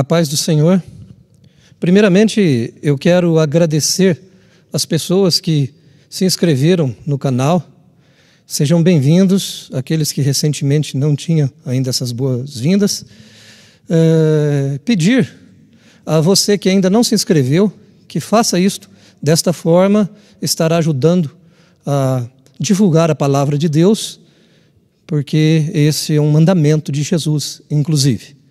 A paz do Senhor. Primeiramente, eu quero agradecer as pessoas que se inscreveram no canal. Sejam bem-vindos, aqueles que recentemente não tinham ainda essas boas-vindas. Pedir a você que ainda não se inscreveu, que faça isto. Desta forma, estará ajudando a divulgar a palavra de Deus, porque esse é um mandamento de Jesus, inclusive.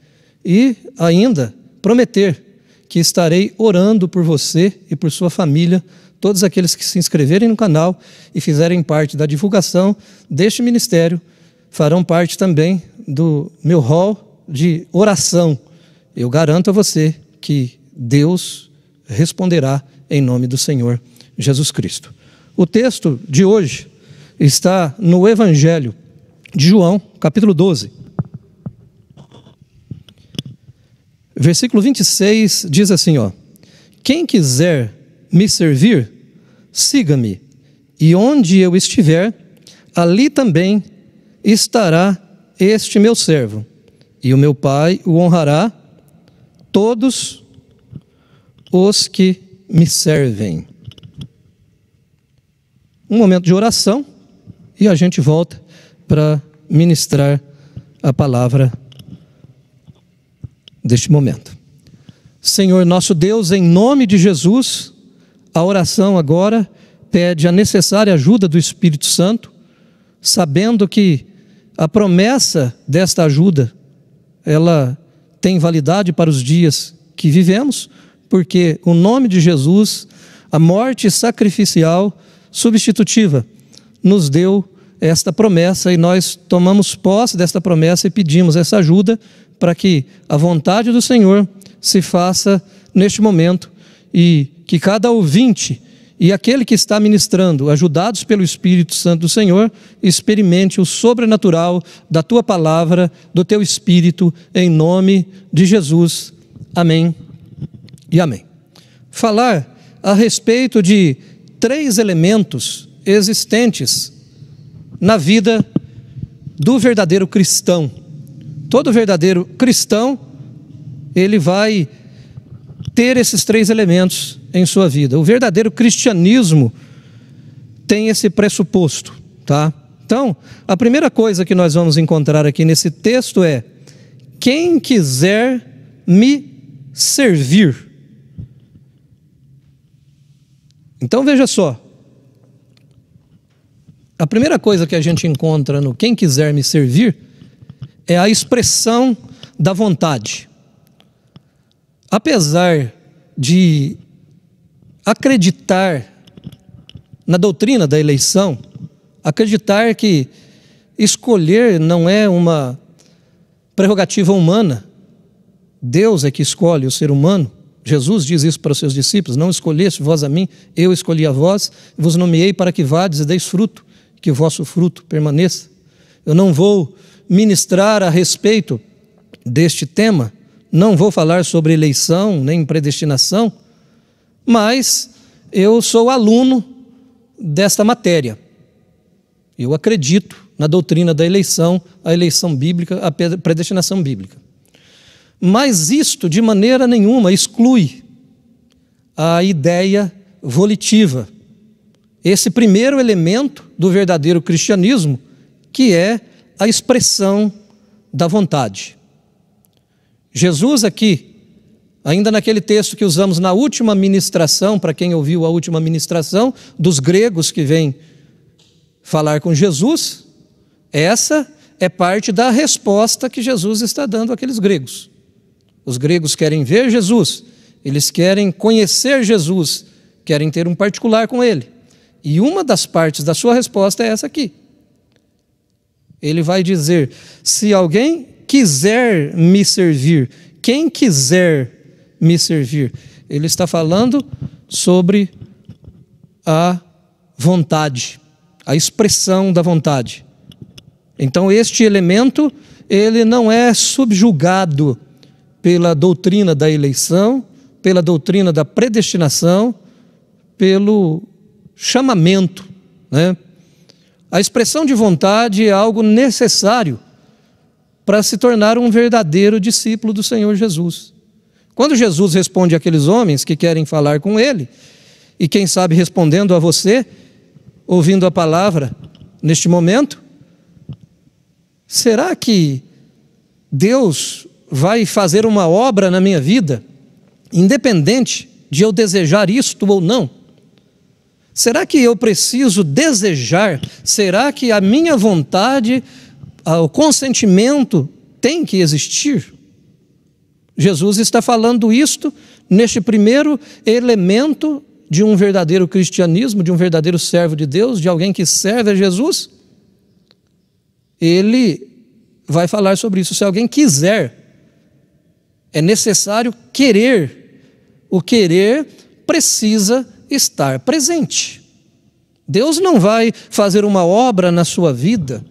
E ainda prometer que estarei orando por você e por sua família, todos aqueles que se inscreverem no canal e fizerem parte da divulgação deste ministério, farão parte também do meu hall de oração. Eu garanto a você que Deus responderá em nome do Senhor Jesus Cristo. O texto de hoje está no Evangelho de João, capítulo 12. Versículo 26 diz assim, quem quiser me servir, siga-me, e onde eu estiver, ali também estará este meu servo, e o meu Pai o honrará, todos os que me servem. Um momento de oração, e a gente volta para ministrar a palavra deste momento. Senhor nosso Deus, em nome de Jesus, a oração agora pede a necessária ajuda do Espírito Santo, sabendo que a promessa desta ajuda, ela tem validade para os dias que vivemos, porque o nome de Jesus, a morte sacrificial substitutiva, nos deu esta promessa e nós tomamos posse desta promessa e pedimos essa ajuda para que a vontade do Senhor se faça neste momento e que cada ouvinte e aquele que está ministrando, ajudados pelo Espírito Santo do Senhor, experimente o sobrenatural da Tua palavra, do Teu Espírito, em nome de Jesus. Amém e amém. Falar a respeito de 3 elementos existentes na vida do verdadeiro cristão. Todo verdadeiro cristão, ele vai ter esses 3 elementos em sua vida. O verdadeiro cristianismo tem esse pressuposto, tá? Então, a primeira coisa que nós vamos encontrar aqui nesse texto é: quem quiser me servir. Então, veja só. A primeira coisa que a gente encontra no quem quiser me servir é a expressão da vontade. Apesar de acreditar na doutrina da eleição, acreditar que escolher não é uma prerrogativa humana, Deus é que escolhe o ser humano. Jesus diz isso para os seus discípulos: não escolheste vós a mim, eu escolhi a vós, vos nomeei para que vades e deis fruto, que o vosso fruto permaneça. Eu não vou ministrar a respeito deste tema, não vou falar sobre eleição, nem predestinação, mas eu sou aluno desta matéria. Eu acredito na doutrina da eleição, a eleição bíblica, a predestinação bíblica. Mas isto, de maneira nenhuma, exclui a ideia volitiva, esse primeiro elemento do verdadeiro cristianismo, que é a expressão da vontade. Jesus aqui, ainda naquele texto que usamos na última ministração, para quem ouviu a última ministração, dos gregos que vêm falar com Jesus, essa é parte da resposta que Jesus está dando àqueles gregos. Os gregos querem ver Jesus, eles querem conhecer Jesus, querem ter um particular com Ele. E uma das partes da sua resposta é essa aqui. Ele vai dizer: se alguém quiser me servir, quem quiser me servir, ele está falando sobre a vontade, a expressão da vontade. Então este elemento, ele não é subjugado pela doutrina da eleição, pela doutrina da predestinação, pelo chamamento, né? A expressão de vontade é algo necessário para se tornar um verdadeiro discípulo do Senhor Jesus. Quando Jesus responde àqueles homens que querem falar com ele, e quem sabe respondendo a você, ouvindo a palavra neste momento, será que Deus vai fazer uma obra na minha vida, independente de eu desejar isto ou não? Será que eu preciso desejar? Será que a minha vontade, o consentimento tem que existir? Jesus está falando isto neste primeiro elemento de um verdadeiro cristianismo, de um verdadeiro servo de Deus, de alguém que serve a Jesus. Ele vai falar sobre isso. Se alguém quiser, é necessário querer. O querer precisa estar presente. Deus não vai fazer uma obra na sua vida.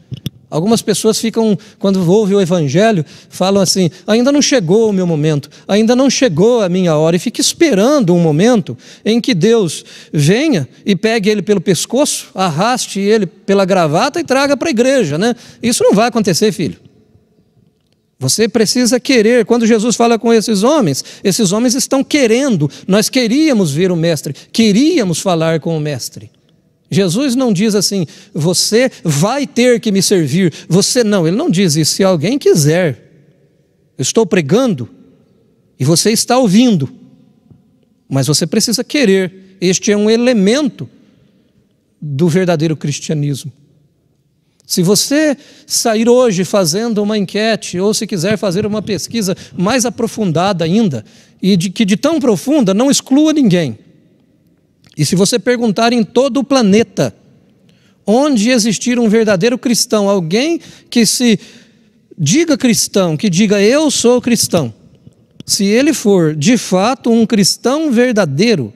Algumas pessoas ficam, quando ouvem o Evangelho, falam assim: ainda não chegou o meu momento, ainda não chegou a minha hora, e fica esperando um momento em que Deus venha e pegue ele pelo pescoço, arraste ele pela gravata e traga para a igreja, né? Isso não vai acontecer, filho. Você precisa querer. Quando Jesus fala com esses homens estão querendo. Nós queríamos ver o Mestre, queríamos falar com o Mestre. Jesus não diz assim: você vai ter que me servir, você não. Ele não diz isso. Se alguém quiser, eu estou pregando e você está ouvindo, mas você precisa querer. Este é um elemento do verdadeiro cristianismo. Se você sair hoje fazendo uma enquete, ou se quiser fazer uma pesquisa mais aprofundada ainda, e de tão profunda, não exclua ninguém. E se você perguntar em todo o planeta, onde existir um verdadeiro cristão, alguém que se diga cristão, que diga eu sou cristão, se ele for de fato um cristão verdadeiro,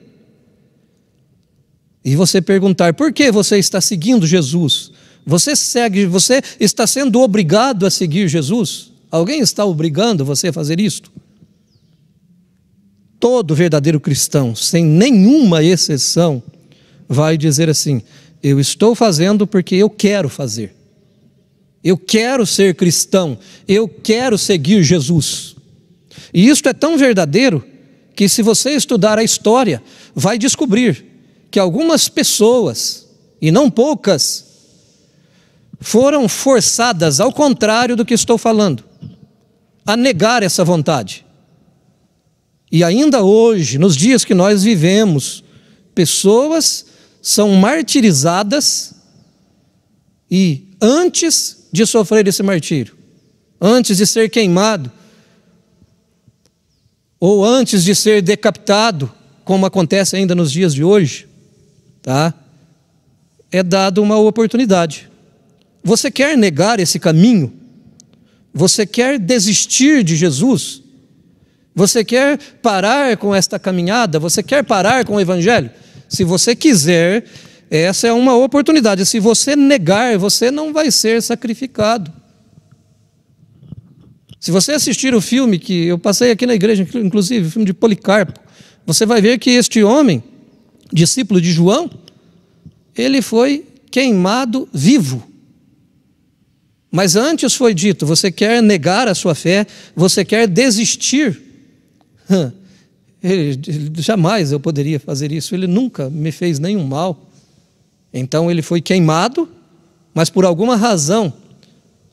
e você perguntar por que você está seguindo Jesus, você está sendo obrigado a seguir Jesus? Alguém está obrigando você a fazer isto? Todo verdadeiro cristão, sem nenhuma exceção, vai dizer assim: eu estou fazendo porque eu quero fazer. Eu quero ser cristão, eu quero seguir Jesus. E isto é tão verdadeiro que, se você estudar a história, vai descobrir que algumas pessoas, e não poucas, foram forçadas, ao contrário do que estou falando, a negar essa vontade. E ainda hoje, nos dias que nós vivemos, pessoas são martirizadas, e antes de sofrer esse martírio, antes de ser queimado, ou antes de ser decapitado, como acontece ainda nos dias de hoje, tá? É dado uma oportunidade. Você quer negar esse caminho? Você quer desistir de Jesus? Você quer parar com esta caminhada? Você quer parar com o Evangelho? Se você quiser, essa é uma oportunidade. Se você negar, você não vai ser sacrificado. Se você assistir o filme que eu passei aqui na igreja, inclusive o filme de Policarpo, você vai ver que este homem, discípulo de João, ele foi queimado vivo. Mas antes foi dito: você quer negar a sua fé, você quer desistir. Jamais eu poderia fazer isso, ele nunca me fez nenhum mal. Então ele foi queimado, mas por alguma razão,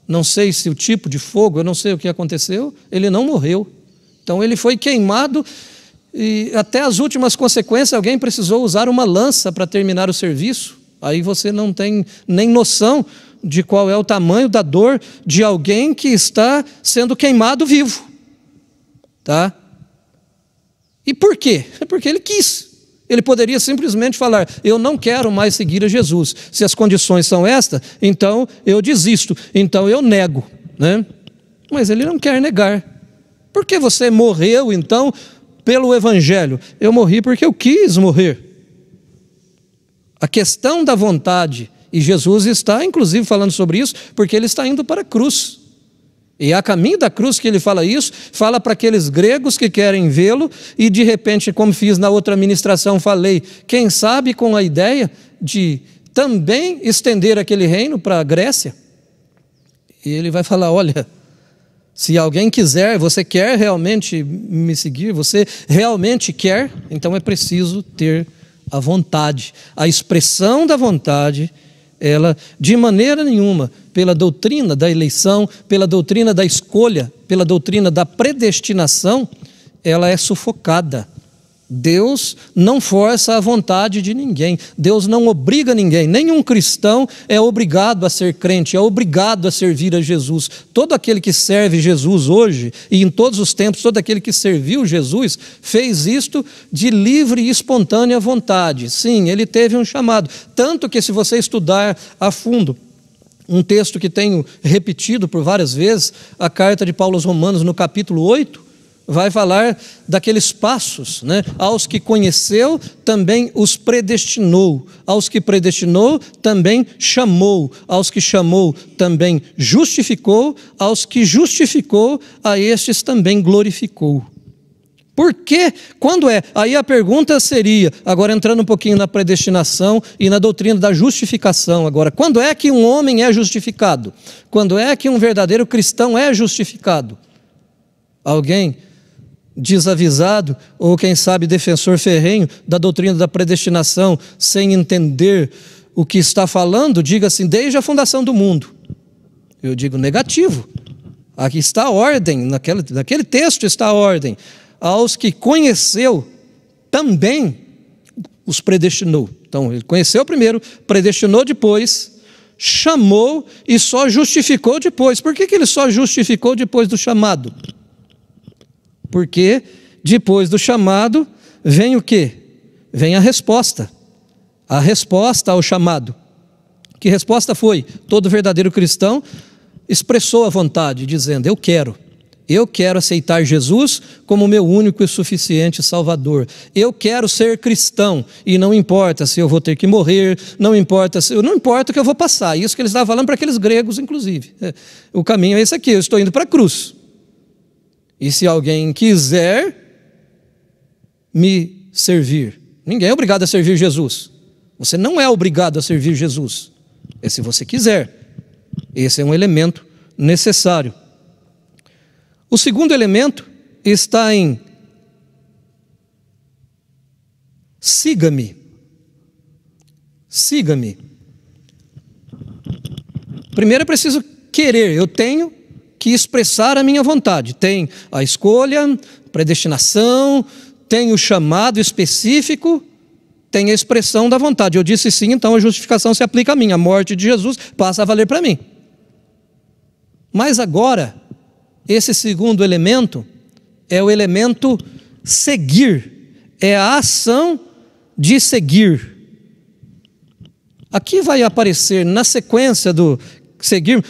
não sei se o tipo de fogo, eu não sei o que aconteceu, ele não morreu. Então ele foi queimado, e até as últimas consequências alguém precisou usar uma lança para terminar o serviço. Aí você não tem nem noção de qual é o tamanho da dor de alguém que está sendo queimado vivo, tá? E por quê? É porque ele quis. Ele poderia simplesmente falar: eu não quero mais seguir a Jesus. Se as condições são estas, então eu desisto, então eu nego, né? Mas ele não quer negar. Por que você morreu então pelo Evangelho? Eu morri porque eu quis morrer. A questão da vontade, e Jesus está inclusive falando sobre isso, porque ele está indo para a cruz. E a caminho da cruz que ele fala isso, fala para aqueles gregos que querem vê-lo, e de repente, como fiz na outra ministração, falei, quem sabe com a ideia de também estender aquele reino para a Grécia. E ele vai falar: olha, Se alguém quiser, você quer realmente me seguir, você realmente quer, então é preciso ter a vontade. A expressão da vontade, ela, de maneira nenhuma, pela doutrina da eleição, pela doutrina da escolha, pela doutrina da predestinação, ela é sufocada. Deus não força a vontade de ninguém, Deus não obriga ninguém, nenhum cristão é obrigado a ser crente, é obrigado a servir a Jesus. Todo aquele que serve Jesus hoje, e em todos os tempos, todo aquele que serviu Jesus, fez isto de livre e espontânea vontade. Sim, ele teve um chamado, tanto que se você estudar a fundo, um texto que tenho repetido por várias vezes, a carta de Paulo aos Romanos, no capítulo 8, vai falar daqueles passos, né? Aos que conheceu, também os predestinou. Aos que predestinou, também chamou. Aos que chamou, também justificou. Aos que justificou, a estes também glorificou. Por quê? Quando é? Aí a pergunta seria, agora entrando um pouquinho na predestinação e na doutrina da justificação agora, quando é que um homem é justificado? Quando é que um verdadeiro cristão é justificado? Alguém desavisado, ou quem sabe defensor ferrenho da doutrina da predestinação, sem entender o que está falando, diga assim, desde a fundação do mundo. Eu digo negativo. Aqui está a ordem, naquele texto está a ordem. Aos que conheceu, também os predestinou. Então, ele conheceu primeiro, predestinou depois, chamou e só justificou depois. Por que ele só justificou depois do chamado? Porque depois do chamado vem o quê? Vem a resposta ao chamado. Que resposta foi? Todo verdadeiro cristão expressou a vontade, dizendo, eu quero aceitar Jesus como meu único e suficiente Salvador. Eu quero ser cristão e não importa se eu vou ter que morrer, não importa o que eu vou passar. Isso que eles estavam falando para aqueles gregos, inclusive. O caminho é esse aqui, eu estou indo para a cruz. E se alguém quiser me servir, ninguém é obrigado a servir Jesus. Você não é obrigado a servir Jesus. É se você quiser. Esse é um elemento necessário. O segundo elemento está em siga-me. Siga-me. Primeiro é preciso querer, eu tenho que expressar a minha vontade. Tem a escolha, predestinação, tem o chamado específico, tem a expressão da vontade. Eu disse sim, então a justificação se aplica a mim. A morte de Jesus passa a valer para mim. Mas agora, esse segundo elemento é o elemento seguir. É a ação de seguir. Aqui vai aparecer, na sequência do seguir,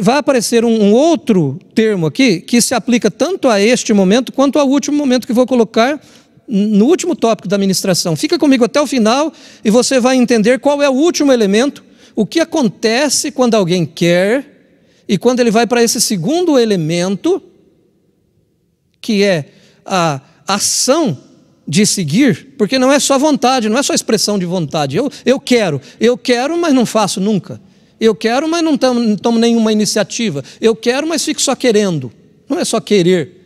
vai aparecer um outro termo aqui, que se aplica tanto a este momento, quanto ao último momento que vou colocar no último tópico da ministração. Fica comigo até o final e você vai entender qual é o último elemento, o que acontece quando alguém quer, e quando ele vai para esse segundo elemento, que é a ação de seguir, porque não é só vontade, não é só expressão de vontade. Eu quero, mas não faço nunca. Eu quero, mas não tomo nenhuma iniciativa. Eu quero, mas fico só querendo. Não é só querer.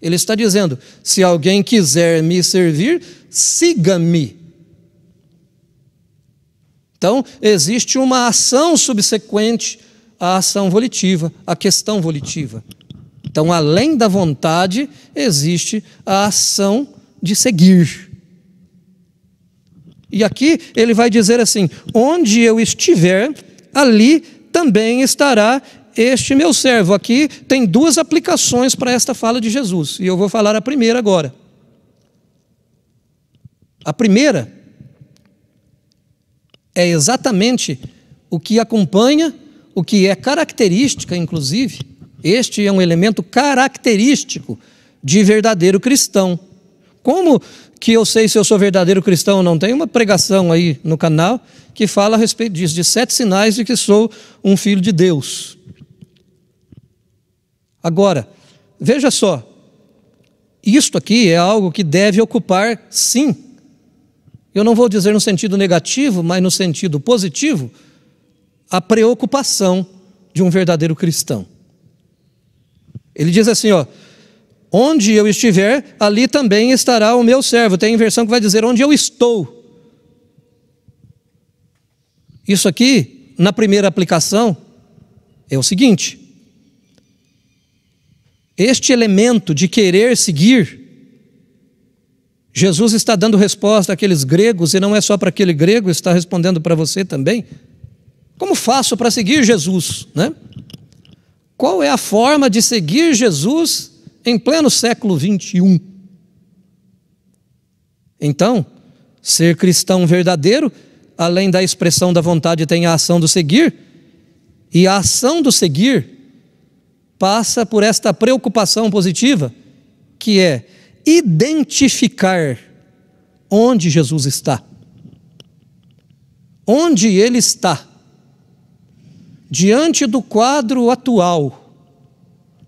Ele está dizendo, se alguém quiser me servir, siga-me. Então, existe uma ação subsequente à ação volitiva, à questão volitiva. Então, além da vontade, existe a ação de seguir. E aqui ele vai dizer assim, onde eu estiver, ali também estará este meu servo. Aqui tem duas aplicações para esta fala de Jesus, e eu vou falar a primeira agora. A primeira é exatamente o que acompanha, o que é característica, inclusive. Este é um elemento característico de verdadeiro cristão. Como que eu sei se eu sou verdadeiro cristão ou não? Tem uma pregação aí no canal que fala a respeito disso, de 7 sinais de que sou um filho de Deus. Agora, veja só, isto aqui é algo que deve ocupar, sim, eu não vou dizer no sentido negativo, mas no sentido positivo, a preocupação de um verdadeiro cristão. Ele diz assim, ó, onde eu estiver, ali também estará o meu servo. Tem versão que vai dizer, onde eu estou. Isso aqui, na primeira aplicação, é o seguinte: este elemento de querer seguir, Jesus está dando resposta àqueles gregos, e não é só para aquele grego, está respondendo para você também. Como faço para seguir Jesus, né? Qual é a forma de seguir Jesus em pleno século 21? Então, ser cristão verdadeiro, além da expressão da vontade, tem a ação do seguir, e a ação do seguir passa por esta preocupação positiva, que é identificar onde Jesus está. Onde Ele está. Diante do quadro atual,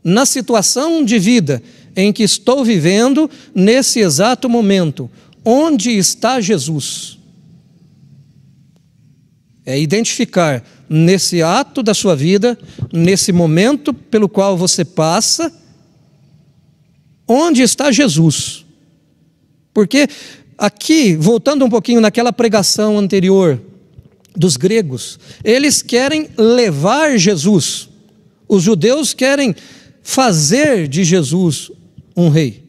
na situação de vida em que estou vivendo, nesse exato momento, onde está Jesus? É identificar nesse ato da sua vida, nesse momento pelo qual você passa, onde está Jesus? Porque aqui, voltando um pouquinho naquela pregação anterior dos gregos, eles querem levar Jesus. Os judeus querem fazer de Jesus um rei.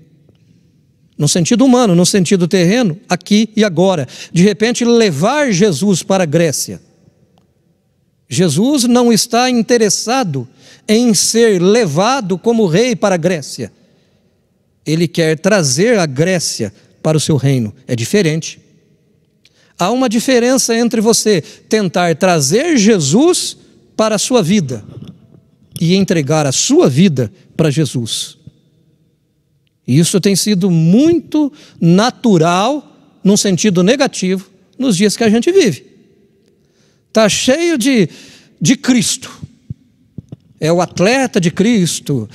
No sentido humano, no sentido terreno, aqui e agora. De repente, levar Jesus para a Grécia. Jesus não está interessado em ser levado como rei para a Grécia. Ele quer trazer a Grécia para o seu reino. É diferente. Há uma diferença entre você tentar trazer Jesus para a sua vida e entregar a sua vida para Jesus. Isso tem sido muito natural, num sentido negativo, nos dias que a gente vive. Está cheio de Cristo. É o atleta de Cristo,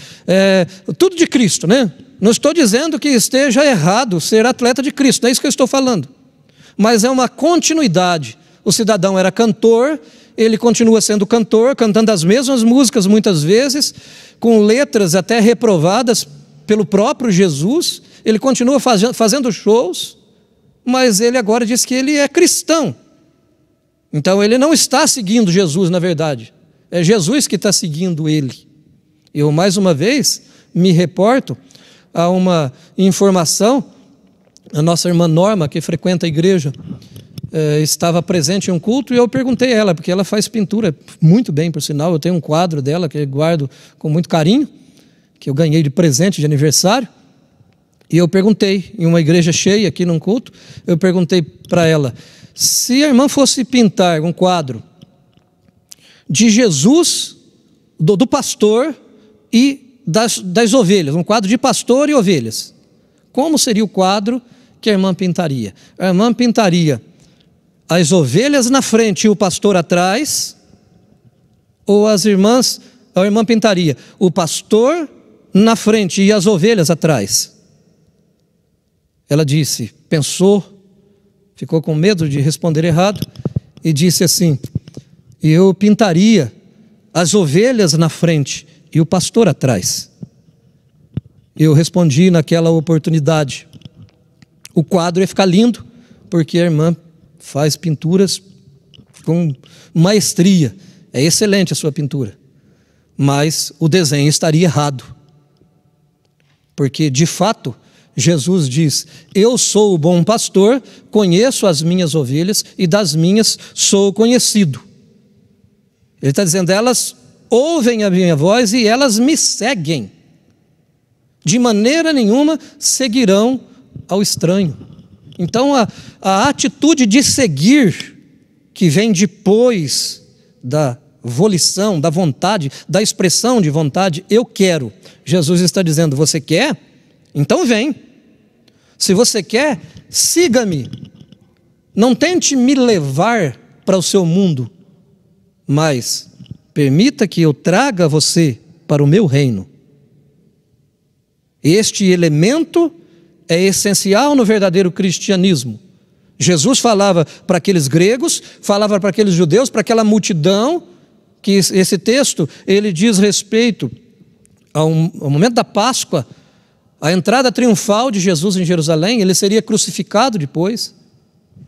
tudo de Cristo, né? Não estou dizendo que esteja errado ser atleta de Cristo, não é isso que eu estou falando. Mas é uma continuidade. O cidadão era cantor, ele continua sendo cantor, cantando as mesmas músicas muitas vezes, com letras até reprovadas pelo próprio Jesus. Ele continua fazendo shows, mas ele agora diz que ele é cristão. Então ele não está seguindo Jesus, na verdade. É Jesus que está seguindo ele. Eu, mais uma vez, me reporto a uma informação. A nossa irmã Norma, que frequenta a igreja, estava presente em um culto, e eu perguntei a ela, porque ela faz pintura muito bem, por sinal. Eu tenho um quadro dela que eu guardo com muito carinho, que eu ganhei de presente de aniversário. E eu perguntei, em uma igreja cheia aqui num culto, eu perguntei para ela, se a irmã fosse pintar um quadro de Jesus, do pastor e das ovelhas, um quadro de pastor e ovelhas, como seria o quadro que a irmã pintaria? A irmã pintaria as ovelhas na frente e o pastor atrás, ou a irmã pintaria o pastor na frente e as ovelhas atrás? Ela disse, pensou, ficou com medo de responder errado e disse assim, eu pintaria as ovelhas na frente e o pastor atrás. Eu respondi naquela oportunidade, o quadro ia ficar lindo, porque a irmã faz pinturas com maestria, é excelente a sua pintura, mas o desenho estaria errado, porque de fato Jesus diz, eu sou o bom pastor, conheço as minhas ovelhas e das minhas sou conhecido. Ele está dizendo, elas ouvem a minha voz e elas me seguem. De maneira nenhuma seguirão ao estranho. Então a atitude de seguir, que vem depois da volição, da vontade, da expressão de vontade, eu quero. Jesus está dizendo, você quer? Então vem. Se você quer, siga-me. Não tente me levar para o seu mundo, mas permita que eu traga você para o meu reino. Este elemento é essencial no verdadeiro cristianismo. Jesus falava para aqueles gregos, falava para aqueles judeus, para aquela multidão, que esse texto, ele diz respeito ao momento da Páscoa, a entrada triunfal de Jesus em Jerusalém, ele seria crucificado depois.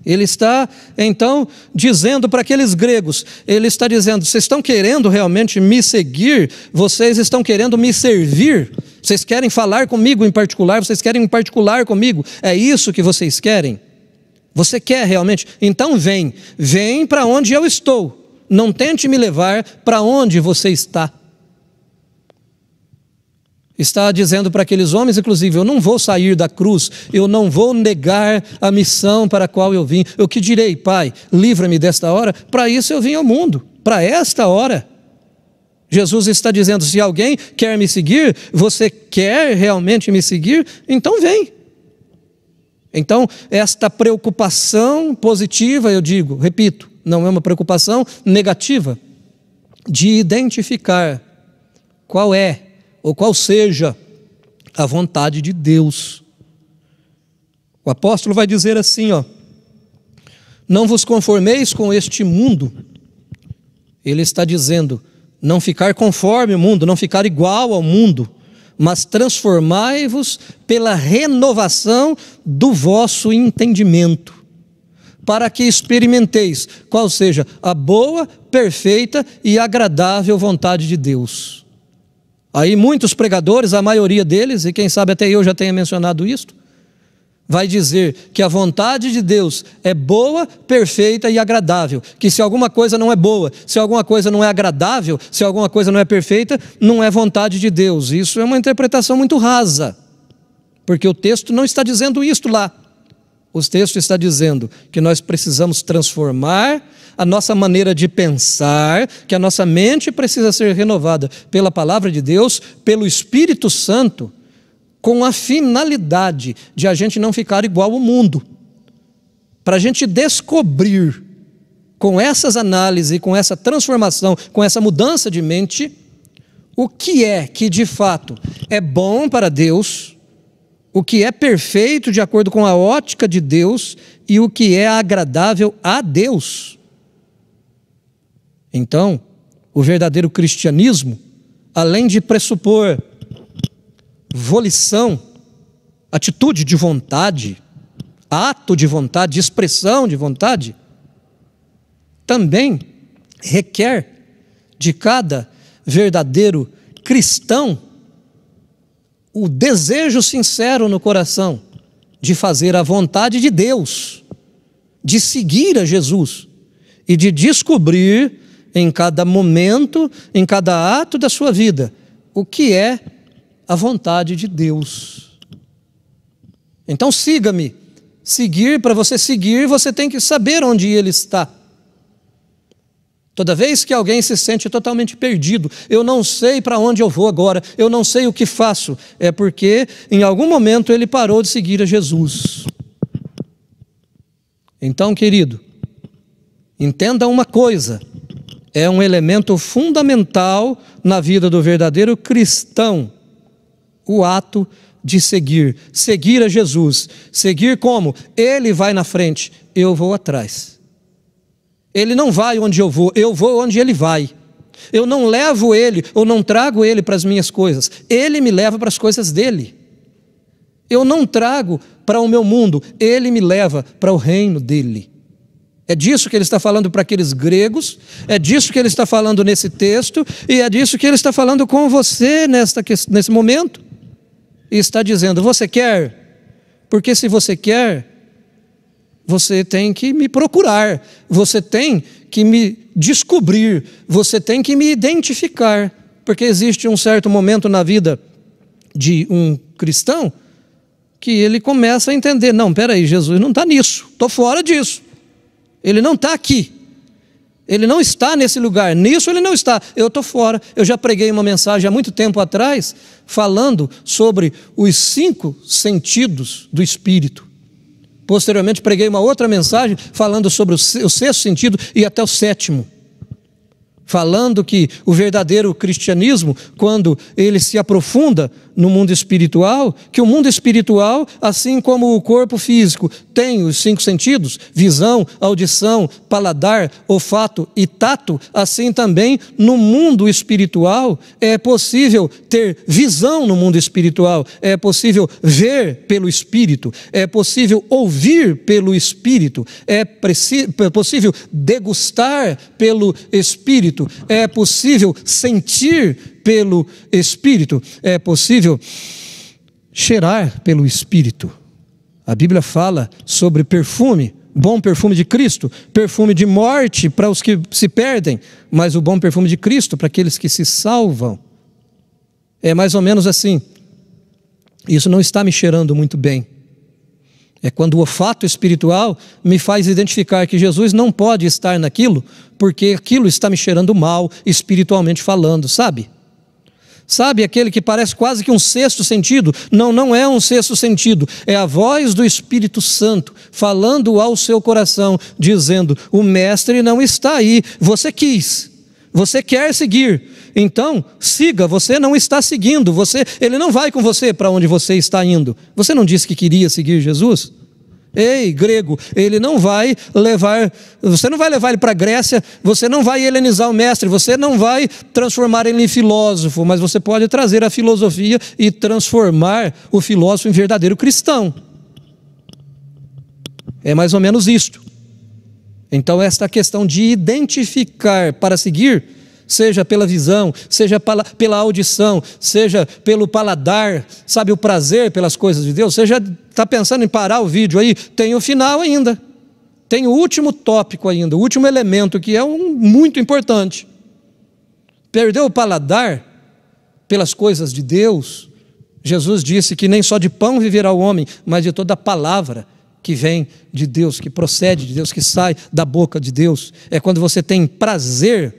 Ele está, então, dizendo para aqueles gregos, ele está dizendo, vocês estão querendo realmente me seguir? Vocês estão querendo me servir? Vocês querem falar comigo em particular? Vocês querem em particular comigo? É isso que vocês querem? Você quer realmente? Então vem para onde eu estou. Não tente me levar para onde você está. Está dizendo para aqueles homens, inclusive, eu não vou sair da cruz, eu não vou negar a missão para a qual eu vim. Eu que direi, Pai, livra-me desta hora, para isso eu vim ao mundo, para esta hora. Jesus está dizendo, se alguém quer me seguir, você quer realmente me seguir? Então vem. Então, esta preocupação positiva, eu digo, repito, não é uma preocupação negativa, de identificar qual é, ou qual seja a vontade de Deus. O apóstolo vai dizer assim, não vos conformeis com este mundo. Ele está dizendo, não ficar conforme o mundo, não ficar igual ao mundo, mas transformai-vos pela renovação do vosso entendimento, para que experimenteis qual seja a boa, perfeita e agradável vontade de Deus. Aí muitos pregadores, a maioria deles, e quem sabe até eu já tenha mencionado isto, vai dizer que a vontade de Deus é boa, perfeita e agradável, que se alguma coisa não é boa, se alguma coisa não é agradável, se alguma coisa não é perfeita, não é vontade de Deus. Isso é uma interpretação muito rasa, porque o texto não está dizendo isto lá. O texto está dizendo que nós precisamos transformar a nossa maneira de pensar, que a nossa mente precisa ser renovada pela palavra de Deus, pelo Espírito Santo, com a finalidade de a gente não ficar igual ao mundo, para a gente descobrir, com essas análises, com essa transformação, com essa mudança de mente, o que é que de fato é bom para Deus, o que é perfeito de acordo com a ótica de Deus e o que é agradável a Deus. Então, o verdadeiro cristianismo, além de pressupor volição, atitude de vontade, ato de vontade, expressão de vontade, também requer de cada verdadeiro cristão o desejo sincero no coração de fazer a vontade de Deus, de seguir a Jesus e de descobrir em cada momento, em cada ato da sua vida, o que é a vontade de Deus. Então siga-me. Seguir, para você seguir, você tem que saber onde Ele está. Toda vez que alguém se sente totalmente perdido, eu não sei para onde eu vou agora, eu não sei o que faço, é porque em algum momento ele parou de seguir a Jesus. Então, querido, entenda uma coisa, é um elemento fundamental na vida do verdadeiro cristão, o ato de seguir. Seguir a Jesus. Seguir como? Ele vai na frente, eu vou atrás. Ele não vai onde eu vou onde ele vai. Eu não levo ele, ou não trago ele para as minhas coisas. Ele me leva para as coisas dele. Eu não trago para o meu mundo, ele me leva para o reino dele. É disso que ele está falando para aqueles gregos, é disso que ele está falando nesse texto, e é disso que ele está falando com você nesse momento. E está dizendo, você quer? Porque se você quer, você tem que me procurar, você tem que me descobrir, você tem que me identificar, porque existe um certo momento na vida de um cristão que ele começa a entender, não, peraí, Jesus não está nisso, estou fora disso, ele não está aqui, ele não está nesse lugar, nisso ele não está, eu estou fora. Eu já preguei uma mensagem há muito tempo atrás, falando sobre os 5 sentidos do Espírito. Posteriormente preguei uma outra mensagem falando sobre o 6º sentido e até o 7º. Falando que o verdadeiro cristianismo, quando ele se aprofunda no mundo espiritual, que o mundo espiritual, assim como o corpo físico tem os 5 sentidos, visão, audição, paladar, olfato e tato, assim também no mundo espiritual é possível ter visão no mundo espiritual, é possível ver pelo Espírito, é possível ouvir pelo Espírito, é possível degustar pelo Espírito, é possível sentir pelo Espírito, é possível cheirar pelo Espírito. A Bíblia fala sobre perfume, bom perfume de Cristo, perfume de morte para os que se perdem, mas o bom perfume de Cristo para aqueles que se salvam. É mais ou menos assim. Isso não está me cheirando muito bem. É quando o olfato espiritual me faz identificar que Jesus não pode estar naquilo, porque aquilo está me cheirando mal, espiritualmente falando, sabe? Sabe, aquele que parece quase que um sexto sentido? Não, não é um sexto sentido. É a voz do Espírito Santo falando ao seu coração, dizendo: o mestre não está aí, você quis, você quer seguir, então siga, você não está seguindo, ele não vai com você para onde você está indo. Você não disse que queria seguir Jesus? Ei, grego, ele não vai levar, você não vai levar ele para a Grécia, você não vai helenizar o mestre, você não vai transformar ele em filósofo, mas você pode trazer a filosofia e transformar o filósofo em verdadeiro cristão. É mais ou menos isto. Então esta questão de identificar para seguir, seja pela visão, seja pela audição, seja pelo paladar, sabe, o prazer pelas coisas de Deus, seja, está pensando em parar o vídeo aí, tem o final ainda, tem o último tópico ainda, o último elemento que é muito importante. Perdeu o paladar pelas coisas de Deus, Jesus disse que nem só de pão viverá o homem, mas de toda a palavra que vem de Deus, que procede de Deus, que sai da boca de Deus. É quando você tem prazer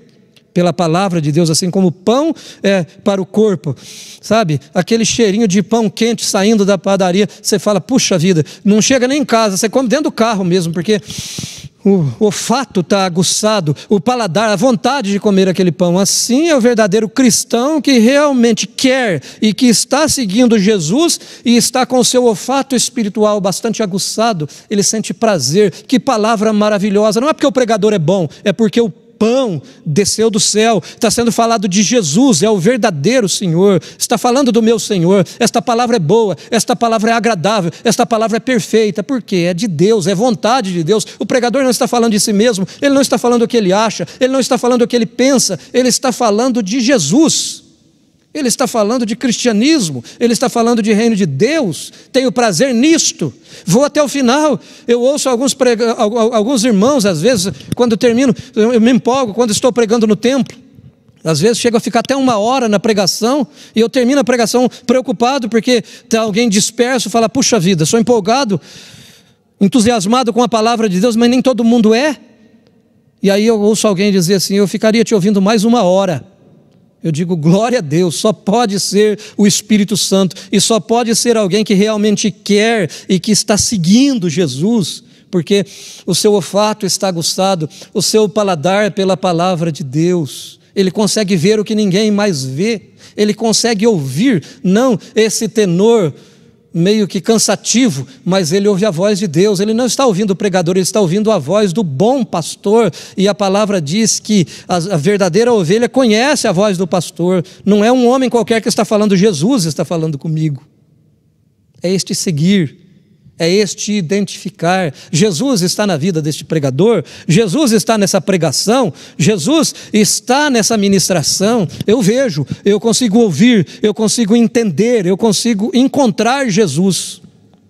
pela palavra de Deus, assim como o pão é para o corpo, sabe? Aquele cheirinho de pão quente saindo da padaria, você fala: puxa vida, não chega nem em casa, você come dentro do carro mesmo, porque o olfato está aguçado, o paladar, a vontade de comer aquele pão. Assim é o verdadeiro cristão que realmente quer e que está seguindo Jesus e está com o seu olfato espiritual bastante aguçado, ele sente prazer. Que palavra maravilhosa! Não é porque o pregador é bom, é porque o pão desceu do céu, está sendo falado de Jesus, é o verdadeiro Senhor, está falando do meu Senhor. Esta palavra é boa, esta palavra é agradável, esta palavra é perfeita, porque é de Deus, é vontade de Deus. O pregador não está falando de si mesmo, ele não está falando o que ele acha, ele não está falando o que ele pensa, ele está falando de Jesus, ele está falando de cristianismo, ele está falando de reino de Deus. Tenho prazer nisto, vou até o final. Eu ouço alguns irmãos, às vezes, quando termino, eu me empolgo quando estou pregando no templo. Às vezes chego a ficar até 1 hora na pregação, e eu termino a pregação preocupado, porque tem alguém disperso, fala: puxa vida, sou empolgado, entusiasmado com a palavra de Deus, mas nem todo mundo é. E aí eu ouço alguém dizer assim: eu ficaria te ouvindo mais 1 hora. Eu digo: glória a Deus, só pode ser o Espírito Santo, e só pode ser alguém que realmente quer e que está seguindo Jesus, porque o seu olfato está aguçado, o seu paladar pela palavra de Deus, ele consegue ver o que ninguém mais vê, ele consegue ouvir, não esse tenor meio que cansativo, mas ele ouve a voz de Deus. Ele não está ouvindo o pregador, ele está ouvindo a voz do bom pastor, e a palavra diz que a verdadeira ovelha conhece a voz do pastor. Não é um homem qualquer que está falando, Jesus está falando comigo. É este seguir, é este identificar. Jesus está na vida deste pregador, Jesus está nessa pregação, Jesus está nessa ministração. Eu vejo, eu consigo ouvir, eu consigo entender, eu consigo encontrar Jesus.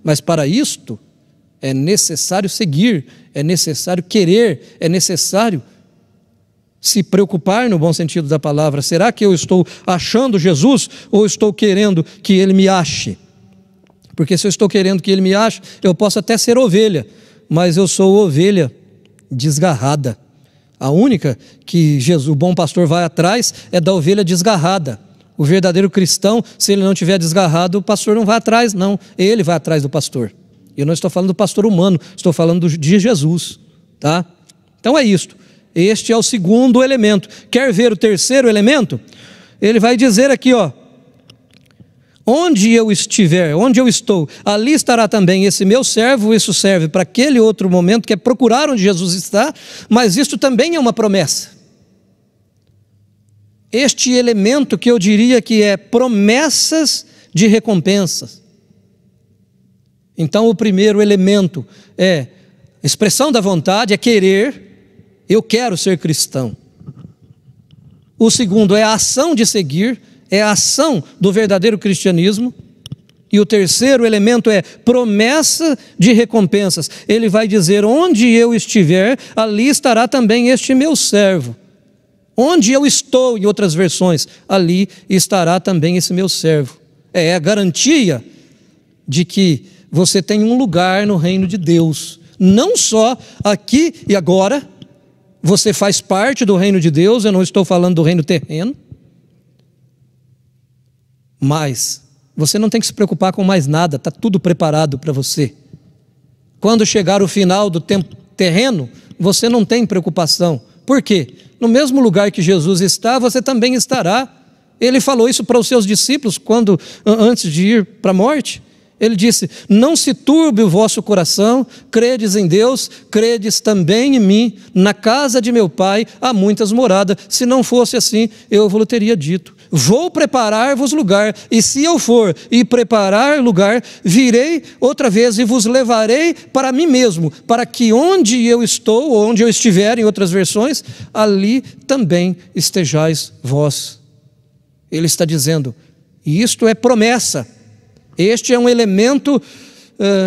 Mas para isto é necessário seguir, é necessário querer, é necessário se preocupar no bom sentido da palavra. Será que eu estou achando Jesus ou estou querendo que Ele me ache? Porque se eu estou querendo que ele me ache, eu posso até ser ovelha, mas eu sou ovelha desgarrada. A única que Jesus, o bom pastor, vai atrás é da ovelha desgarrada. O verdadeiro cristão, se ele não tiver desgarrado, o pastor não vai atrás, não. Ele vai atrás do pastor. Eu não estou falando do pastor humano, estou falando de Jesus, tá? Então é isto. Este é o segundo elemento. Quer ver o terceiro elemento? Ele vai dizer aqui, ó: Onde eu estiver, onde eu estou, ali estará também esse meu servo. Isso serve para aquele outro momento, que é procurar onde Jesus está, mas isto também é uma promessa. Este elemento que eu diria que é promessas de recompensas. Então o primeiro elemento é expressão da vontade, é querer, eu quero ser cristão. O segundo é a ação de seguir, é a ação do verdadeiro cristianismo. E o terceiro elemento é promessa de recompensas. Ele vai dizer: onde eu estiver, ali estará também este meu servo. Onde eu estou, em outras versões, ali estará também esse meu servo. É a garantia de que você tem um lugar no reino de Deus. Não só aqui e agora, você faz parte do reino de Deus, eu não estou falando do reino terreno. Mas você não tem que se preocupar com mais nada, está tudo preparado para você. Quando chegar o final do tempo terreno, você não tem preocupação. Por quê? No mesmo lugar que Jesus está, você também estará. Ele falou isso para os seus discípulos antes de ir para a morte. Ele disse: não se turbe o vosso coração, credes em Deus, credes também em mim. Na casa de meu pai há muitas moradas. Se não fosse assim, eu vos teria dito. Vou preparar-vos lugar, e se eu for e preparar lugar, virei outra vez e vos levarei para mim mesmo, para que onde eu estou, ou onde eu estiver, em outras versões, ali também estejais vós. Ele está dizendo, e isto é promessa. Este é um elemento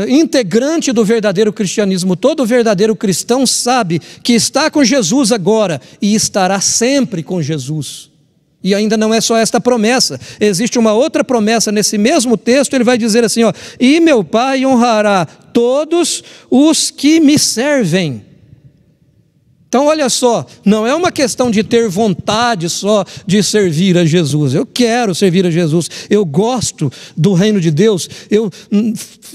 integrante do verdadeiro cristianismo. Todo verdadeiro cristão sabe que está com Jesus agora e estará sempre com Jesus. E ainda não é só esta promessa, existe uma outra promessa nesse mesmo texto. Ele vai dizer assim, e meu Pai honrará todos os que me servem. Então olha só, não é uma questão de ter vontade só de servir a Jesus. Eu quero servir a Jesus, eu gosto do reino de Deus, eu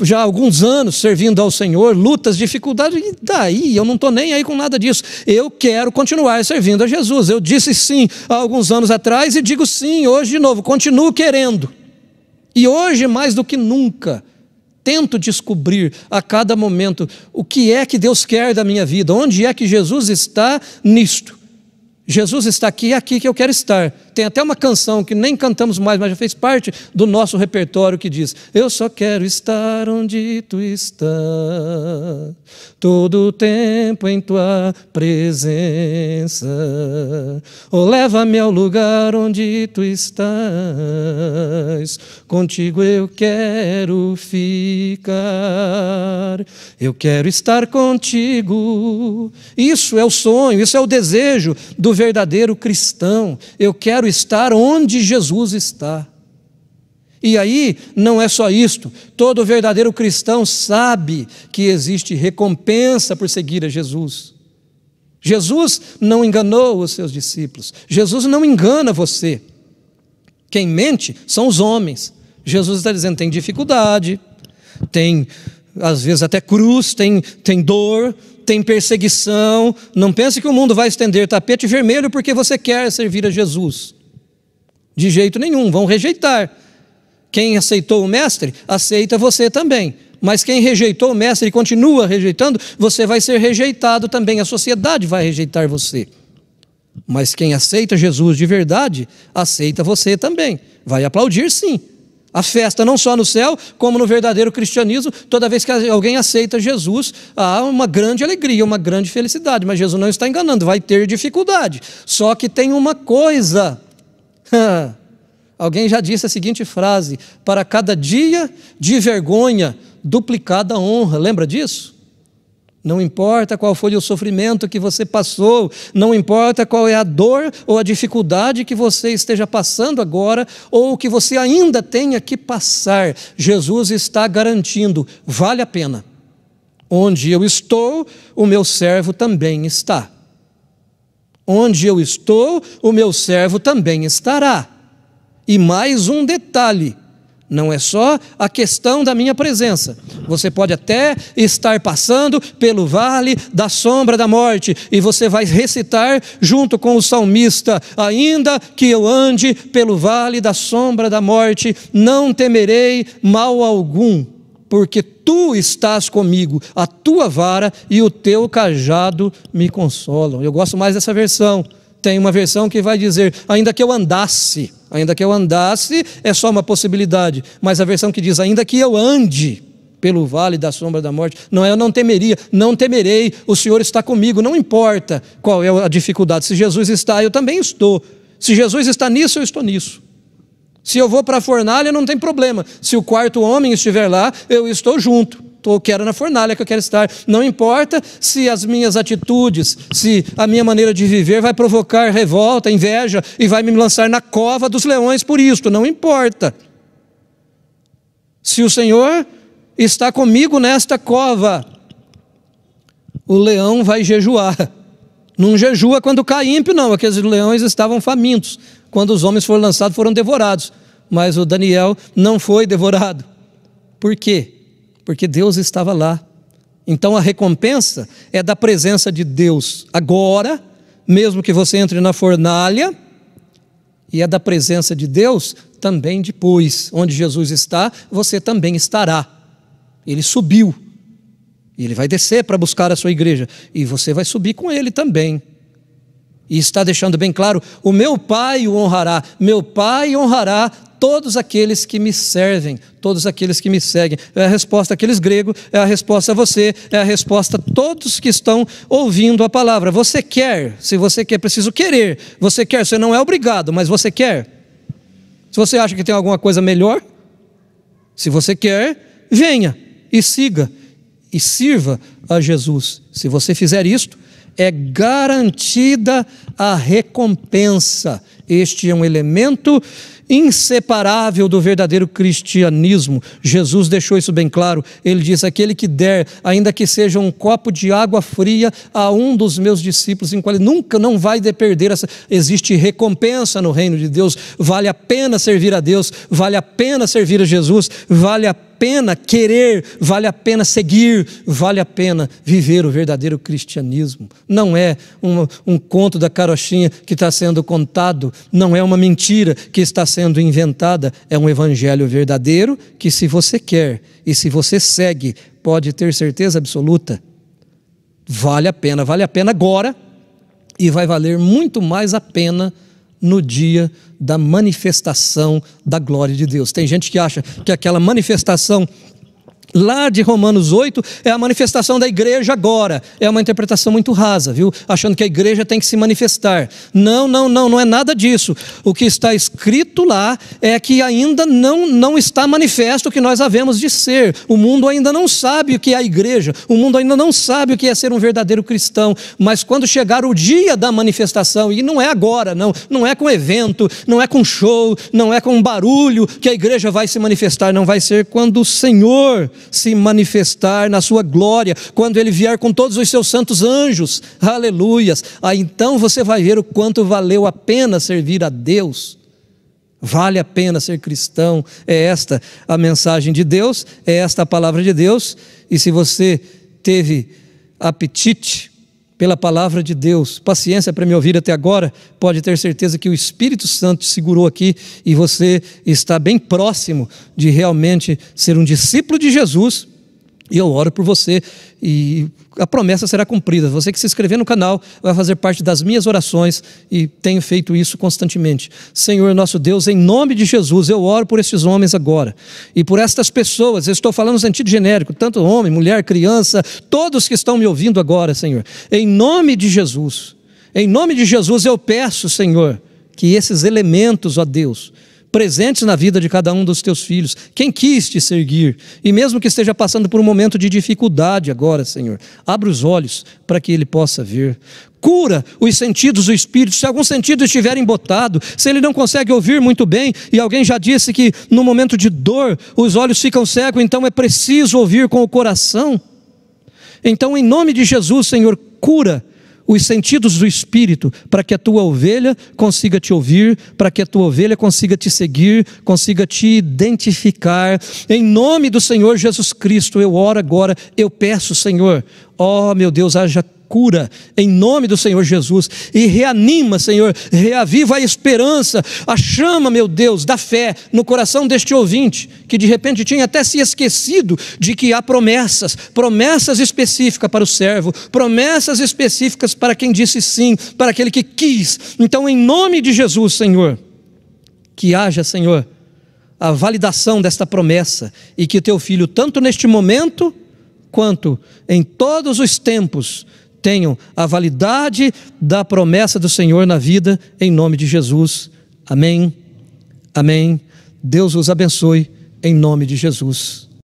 já há alguns anos servindo ao Senhor, lutas, dificuldades, e daí eu não estou nem aí com nada disso. Eu quero continuar servindo a Jesus. Eu disse sim há alguns anos atrás e digo sim hoje de novo, continuo querendo. E hoje mais do que nunca, tento descobrir a cada momento o que é que Deus quer da minha vida, onde é que Jesus está nisto. Jesus está aqui, é aqui que eu quero estar. Tem até uma canção que nem cantamos mais, mas já fez parte do nosso repertório, que diz: eu só quero estar onde tu estás, todo o tempo em tua presença. Oh, leva-me ao lugar onde tu estás, contigo eu quero ficar, eu quero estar contigo. Isso é o sonho, isso é o desejo do verdadeiro cristão. Eu quero estar onde Jesus está. E aí, não é só isto, todo verdadeiro cristão sabe que existe recompensa por seguir a Jesus. Jesus não enganou os seus discípulos, Jesus não engana você. Quem mente são os homens. Jesus está dizendo, tem dificuldade, tem às vezes até cruz, tem dor, tem perseguição. Não pense que o mundo vai estender tapete vermelho porque você quer servir a Jesus. De jeito nenhum, vão rejeitar. Quem aceitou o mestre, aceita você também. Mas quem rejeitou o mestre e continua rejeitando, você vai ser rejeitado também. A sociedade vai rejeitar você. Mas quem aceita Jesus de verdade, aceita você também. Vai aplaudir sim. A festa não só no céu, como no verdadeiro cristianismo, toda vez que alguém aceita Jesus, há uma grande alegria, uma grande felicidade. Mas Jesus não está enganando, vai ter dificuldade. Só que tem uma coisa. Alguém já disse a seguinte frase: para cada dia de vergonha, duplicada honra. Lembra disso? Não importa qual foi o sofrimento que você passou, não importa qual é a dor ou a dificuldade que você esteja passando agora, ou que você ainda tenha que passar, Jesus está garantindo, vale a pena. Onde eu estou, o meu servo também está. Onde eu estou, o meu servo também estará. E mais um detalhe, Não é só a questão da minha presença. Você pode até estar passando pelo vale da sombra da morte, e você vai recitar junto com o salmista: ainda que eu ande pelo vale da sombra da morte, não temerei mal algum, porque tu estás comigo, a tua vara e o teu cajado me consolam. Eu gosto mais dessa versão. Tem uma versão que vai dizer: ainda que eu andasse. Ainda que eu andasse é só uma possibilidade, mas a versão que diz: ainda que eu ande pelo vale da sombra da morte, não é eu não temeria, não temerei, o Senhor está comigo, não importa qual é a dificuldade. Se Jesus está, eu também estou. Se Jesus está nisso, eu estou nisso. Se eu vou para a fornalha, não tem problema. Se o quarto homem estiver lá, eu estou junto. Eu quero na fornalha que eu quero estar. Não importa se as minhas atitudes, se a minha maneira de viver vai provocar revolta, inveja, e vai me lançar na cova dos leões por isto. Não importa. Se o Senhor está comigo nesta cova, o leão vai jejuar. Não jejua quando cai ímpio, não. Aqueles leões estavam famintos. Quando os homens foram lançados, foram devorados. Mas o Daniel não foi devorado. Por quê? Porque Deus estava lá. Então a recompensa é da presença de Deus agora, mesmo que você entre na fornalha, e é da presença de Deus também depois. Onde Jesus está, você também estará. Ele subiu, e ele vai descer para buscar a sua igreja, e você vai subir com ele também. E está deixando bem claro: o meu Pai o honrará, meu Pai honrará todos aqueles que me servem, todos aqueles que me seguem. É a resposta àqueles gregos, é a resposta a você, é a resposta a todos que estão ouvindo a palavra. Você quer, se você quer, preciso querer. Você quer, você não é obrigado, mas você quer. Se você acha que tem alguma coisa melhor, se você quer, venha e siga e sirva a Jesus. Se você fizer isto, é garantida a recompensa. Este é um elemento inseparável do verdadeiro cristianismo. Jesus deixou isso bem claro. Ele diz: aquele que der, ainda que seja um copo de água fria, a um dos meus discípulos, em qual ele nunca não vai perder essa. Existe recompensa no reino de Deus. Vale a pena servir a Deus, vale a pena servir a Jesus, vale a pena querer, vale a pena seguir, vale a pena viver o verdadeiro cristianismo. Não é um conto da carochinha que está sendo contado, não é uma mentira que está sendo inventada, é um evangelho verdadeiro que, se você quer e se você segue, pode ter certeza absoluta, vale a pena agora, e vai valer muito mais a pena no dia da manifestação da glória de Deus. Tem gente que acha que aquela manifestação lá de Romanos 8 é a manifestação da igreja agora. É uma interpretação muito rasa, viu? Achando que a igreja tem que se manifestar. Não é nada disso. O que está escrito lá é que ainda não está manifesto o que nós havemos de ser. O mundo ainda não sabe o que é a igreja. O mundo ainda não sabe o que é ser um verdadeiro cristão. Mas quando chegar o dia da manifestação, e não é agora, não é com evento, não é com show, não é com barulho que a igreja vai se manifestar. Não vai ser quando o Senhor se manifestar na sua glória, quando Ele vier com todos os seus santos anjos, aleluias. Aí então você vai ver o quanto valeu a pena servir a Deus. Vale a pena ser cristão. É esta a mensagem de Deus, é esta a palavra de Deus. E se você teve apetite pela palavra de Deus, paciência para me ouvir até agora, pode ter certeza que o Espírito Santo te segurou aqui e você está bem próximo de realmente ser um discípulo de Jesus. E eu oro por você, e a promessa será cumprida. Você que se inscrever no canal vai fazer parte das minhas orações, e tenho feito isso constantemente. Senhor nosso Deus, em nome de Jesus, eu oro por estes homens agora, e por estas pessoas. Eu estou falando no sentido genérico, tanto homem, mulher, criança, todos que estão me ouvindo agora, Senhor. Em nome de Jesus eu peço, Senhor, que esses elementos, ó Deus, presentes na vida de cada um dos teus filhos, quem quis te seguir, e mesmo que esteja passando por um momento de dificuldade agora, Senhor, abre os olhos para que ele possa ver. Cura os sentidos do espírito. Se algum sentido estiver embotado, se ele não consegue ouvir muito bem, e alguém já disse que no momento de dor os olhos ficam cegos, então é preciso ouvir com o coração. Então, em nome de Jesus, Senhor, cura os sentidos do Espírito, para que a tua ovelha consiga te ouvir, para que a tua ovelha consiga te seguir, consiga te identificar. Em nome do Senhor Jesus Cristo, eu oro agora, eu peço, Senhor, ó meu Deus, haja cura, em nome do Senhor Jesus, e reanima, Senhor, reaviva a esperança, a chama, meu Deus, da fé no coração deste ouvinte, que de repente tinha até se esquecido de que há promessas específicas para o servo, promessas específicas para quem disse sim, para aquele que quis. Então, em nome de Jesus, Senhor, que haja, Senhor, a validação desta promessa, e que teu filho, tanto neste momento, quanto em todos os tempos, tenham a validade da promessa do Senhor na vida, em nome de Jesus. Amém, amém. Deus os abençoe, em nome de Jesus.